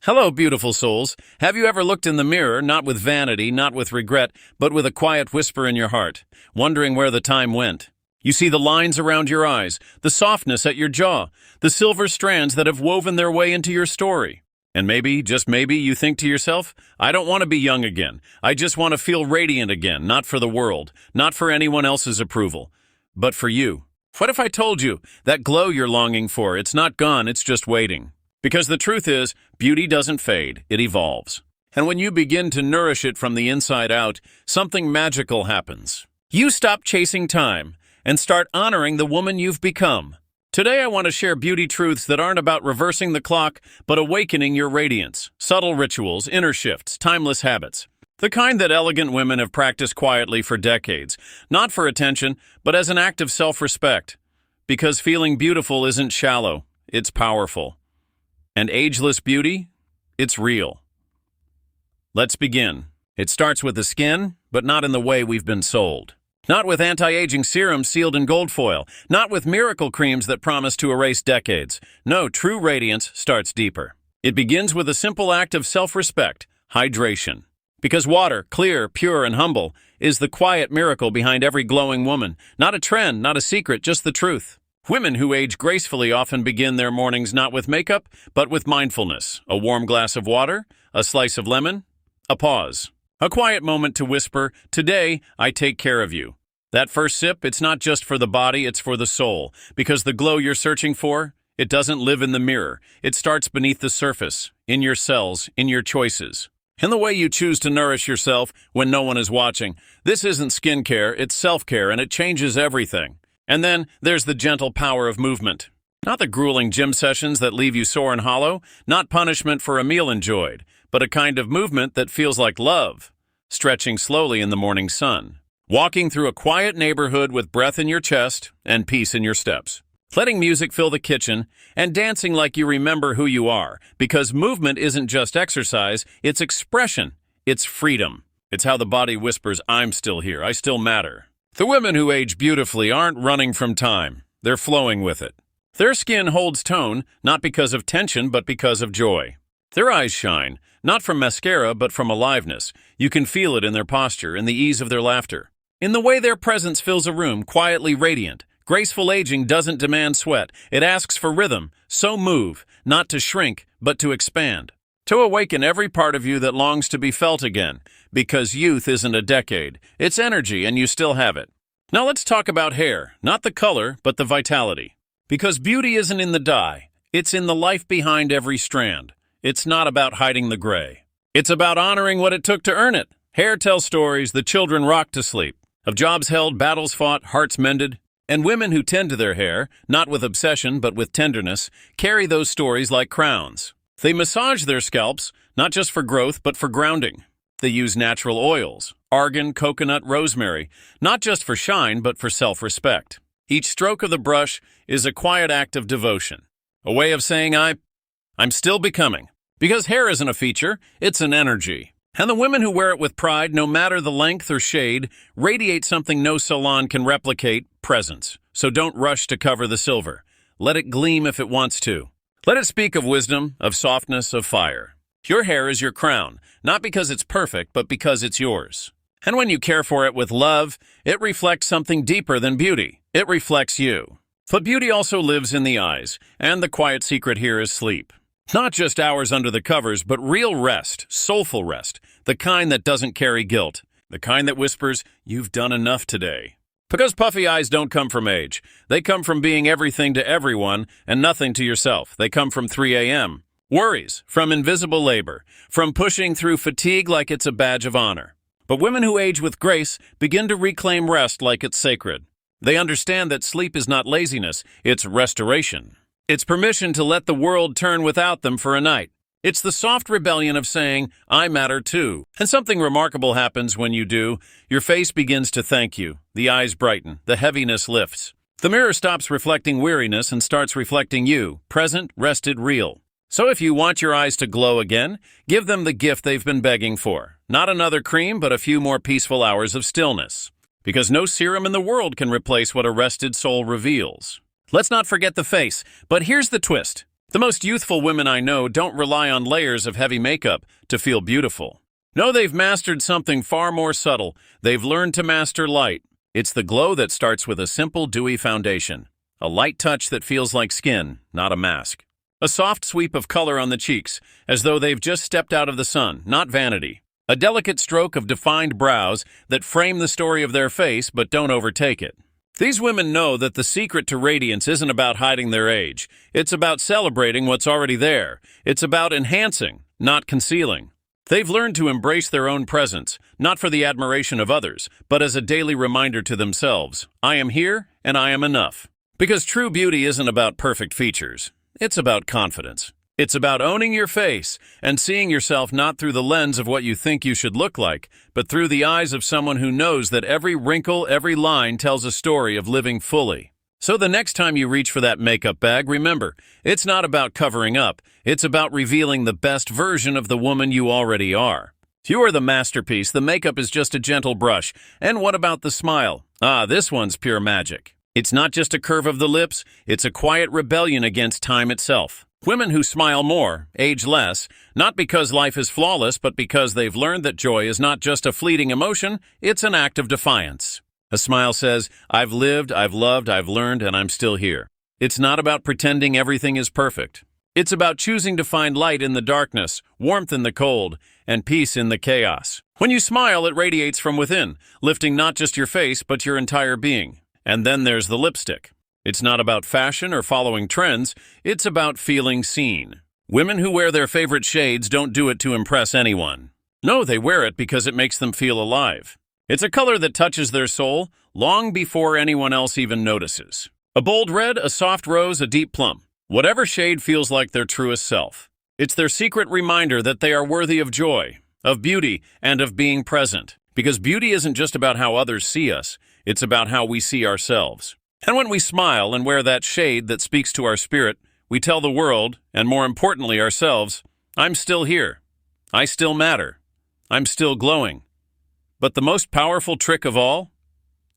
Hello, beautiful souls. Have you ever looked in the mirror, not with vanity, not with regret, but with a quiet whisper in your heart, wondering where the time went? You see the lines around your eyes, the softness at your jaw, the silver strands that have woven their way into your story. And maybe, just maybe, you think to yourself, I don't want to be young again. I just want to feel radiant again, not for the world, not for anyone else's approval, but for you. What if I told you that glow you're longing for, it's not gone, it's just waiting? Because the truth is, beauty doesn't fade, it evolves. And when you begin to nourish it from the inside out, something magical happens. You stop chasing time and start honoring the woman you've become. Today I want to share beauty truths that aren't about reversing the clock, but awakening your radiance. Subtle rituals, inner shifts, timeless habits. The kind that elegant women have practiced quietly for decades, not for attention, but as an act of self-respect. Because feeling beautiful isn't shallow, it's powerful. And ageless beauty? It's real. Let's begin. It starts with the skin, but not in the way we've been sold. Not with anti-aging serums sealed in gold foil. Not with miracle creams that promise to erase decades. No, true radiance starts deeper. It begins with a simple act of self-respect, hydration. Because water, clear, pure, and humble, is the quiet miracle behind every glowing woman. Not a trend, not a secret, just the truth. Women who age gracefully often begin their mornings not with makeup, but with mindfulness. A warm glass of water, a slice of lemon, a pause. A quiet moment to whisper, today I take care of you. That first sip, it's not just for the body, it's for the soul. Because the glow you're searching for, it doesn't live in the mirror. It starts beneath the surface, in your cells, in your choices. In the way you choose to nourish yourself when no one is watching. This isn't skincare, it's self-care, and it changes everything. And then there's the gentle power of movement. Not the grueling gym sessions that leave you sore and hollow, not punishment for a meal enjoyed, but a kind of movement that feels like love, stretching slowly in the morning sun, walking through a quiet neighborhood with breath in your chest and peace in your steps, letting music fill the kitchen and dancing like you remember who you are, because movement isn't just exercise, it's expression, it's freedom. It's how the body whispers, I'm still here, I still matter. The women who age beautifully aren't running from time. They're flowing with it. Their skin holds tone, not because of tension, but because of joy. Their eyes shine, not from mascara, but from aliveness. You can feel it in their posture, in the ease of their laughter. In the way their presence fills a room, quietly radiant. Graceful aging doesn't demand sweat. It asks for rhythm. So move, not to shrink, but to expand. To awaken every part of you that longs to be felt again. Because youth isn't a decade. It's energy, and you still have it. Now let's talk about hair. Not the color, but the vitality. Because beauty isn't in the dye. It's in the life behind every strand. It's not about hiding the gray. It's about honoring what it took to earn it. Hair tells stories the children rocked to sleep. Of jobs held, battles fought, hearts mended. And women who tend to their hair, not with obsession, but with tenderness, carry those stories like crowns. They massage their scalps, not just for growth, but for grounding. They use natural oils, argan, coconut, rosemary, not just for shine, but for self-respect. Each stroke of the brush is a quiet act of devotion, a way of saying, I'm still becoming. Because hair isn't a feature, it's an energy. And the women who wear it with pride, no matter the length or shade, radiate something no salon can replicate, presence. So don't rush to cover the silver. Let it gleam if it wants to. Let it speak of wisdom, of softness, of fire. Your hair is your crown, not because it's perfect, but because it's yours. And when you care for it with love, it reflects something deeper than beauty. It reflects you. But beauty also lives in the eyes, and the quiet secret here is sleep. Not just hours under the covers, but real rest, soulful rest, the kind that doesn't carry guilt, the kind that whispers, you've done enough today. Because puffy eyes don't come from age. They come from being everything to everyone and nothing to yourself. They come from 3 a.m. Worries, from invisible labor, from pushing through fatigue like it's a badge of honor. But women who age with grace begin to reclaim rest like it's sacred. They understand that sleep is not laziness, it's restoration. It's permission to let the world turn without them for a night. It's the soft rebellion of saying, I matter too. And something remarkable happens when you do. Your face begins to thank you. The eyes brighten. The heaviness lifts. The mirror stops reflecting weariness and starts reflecting you, present, rested, real. So if you want your eyes to glow again, give them the gift they've been begging for. Not another cream, but a few more peaceful hours of stillness. Because no serum in the world can replace what a rested soul reveals. Let's not forget the face, but here's the twist. The most youthful women I know don't rely on layers of heavy makeup to feel beautiful. No, they've mastered something far more subtle. They've learned to master light. It's the glow that starts with a simple, dewy foundation. A light touch that feels like skin, not a mask. A soft sweep of color on the cheeks, as though they've just stepped out of the sun, not vanity. A delicate stroke of defined brows that frame the story of their face but don't overtake it. These women know that the secret to radiance isn't about hiding their age. It's about celebrating what's already there. It's about enhancing, not concealing. They've learned to embrace their own presence, not for the admiration of others, but as a daily reminder to themselves, I am here and I am enough. Because true beauty isn't about perfect features. It's about confidence. It's about owning your face and seeing yourself not through the lens of what you think you should look like, but through the eyes of someone who knows that every wrinkle, every line tells a story of living fully. So the next time you reach for that makeup bag, remember, it's not about covering up. It's about revealing the best version of the woman you already are. You are the masterpiece. The makeup is just a gentle brush. And what about the smile? This one's pure magic. It's not just a curve of the lips. It's a quiet rebellion against time itself. Women who smile more, age less, not because life is flawless, but because they've learned that joy is not just a fleeting emotion, it's an act of defiance. A smile says, I've lived, I've loved, I've learned, and I'm still here. It's not about pretending everything is perfect. It's about choosing to find light in the darkness, warmth in the cold, and peace in the chaos. When you smile, it radiates from within, lifting not just your face, but your entire being. And then there's the lipstick. It's not about fashion or following trends, it's about feeling seen. Women who wear their favorite shades don't do it to impress anyone. No, they wear it because it makes them feel alive. It's a color that touches their soul long before anyone else even notices. A bold red, a soft rose, a deep plum. Whatever shade feels like their truest self. It's their secret reminder that they are worthy of joy, of beauty, and of being present. Because beauty isn't just about how others see us, it's about how we see ourselves. And when we smile and wear that shade that speaks to our spirit, we tell the world, and more importantly ourselves, I'm still here. I still matter. I'm still glowing. But the most powerful trick of all?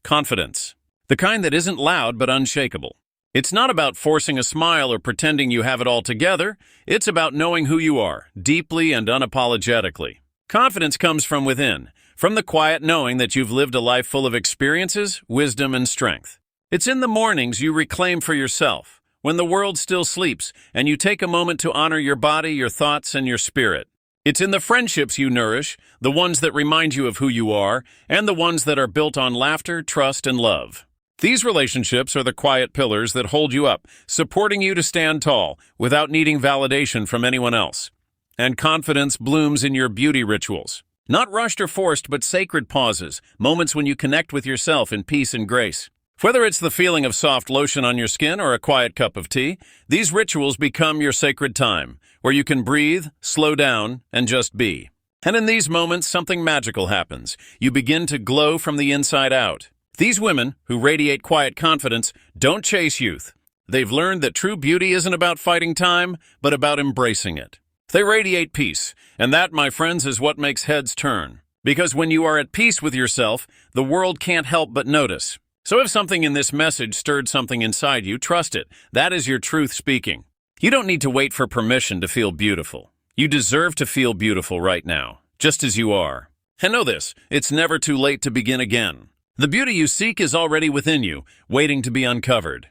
Confidence. The kind that isn't loud but unshakable. It's not about forcing a smile or pretending you have it all together. It's about knowing who you are, deeply and unapologetically. Confidence comes from within, from the quiet knowing that you've lived a life full of experiences, wisdom, and strength. It's in the mornings you reclaim for yourself, when the world still sleeps, and you take a moment to honor your body, your thoughts, and your spirit. It's in the friendships you nourish, the ones that remind you of who you are, and the ones that are built on laughter, trust, and love. These relationships are the quiet pillars that hold you up, supporting you to stand tall, without needing validation from anyone else. And confidence blooms in your beauty rituals. Not rushed or forced, but sacred pauses, moments when you connect with yourself in peace and grace. Whether it's the feeling of soft lotion on your skin or a quiet cup of tea, these rituals become your sacred time, where you can breathe, slow down, and just be. And in these moments, something magical happens. You begin to glow from the inside out. These women, who radiate quiet confidence, don't chase youth. They've learned that true beauty isn't about fighting time, but about embracing it. They radiate peace, and that, my friends, is what makes heads turn. Because when you are at peace with yourself, the world can't help but notice. So if something in this message stirred something inside you, trust it. That is your truth speaking. You don't need to wait for permission to feel beautiful. You deserve to feel beautiful right now, just as you are. And know this, it's never too late to begin again. The beauty you seek is already within you, waiting to be uncovered.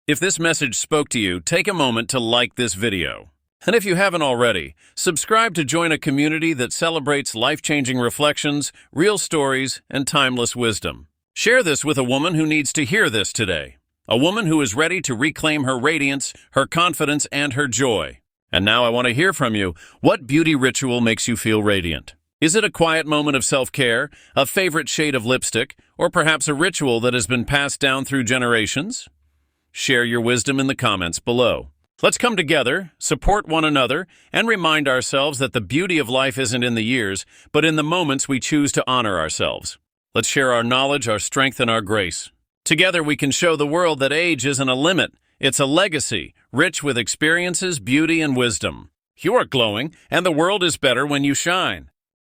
If this message spoke to you, take a moment to like this video. And if you haven't already, subscribe to join a community that celebrates life-changing reflections, real stories, and timeless wisdom. Share this with a woman who needs to hear this today. A woman who is ready to reclaim her radiance, her confidence, and her joy. And now I want to hear from you. What beauty ritual makes you feel radiant? Is it a quiet moment of self-care, a favorite shade of lipstick, or perhaps a ritual that has been passed down through generations? Share your wisdom in the comments below. Let's come together, support one another, and remind ourselves that the beauty of life isn't in the years, but in the moments we choose to honor ourselves. Let's share our knowledge, our strength, and our grace. Together we can show the world that age isn't a limit. It's a legacy, rich with experiences, beauty, and wisdom. You are glowing, and the world is better when you shine.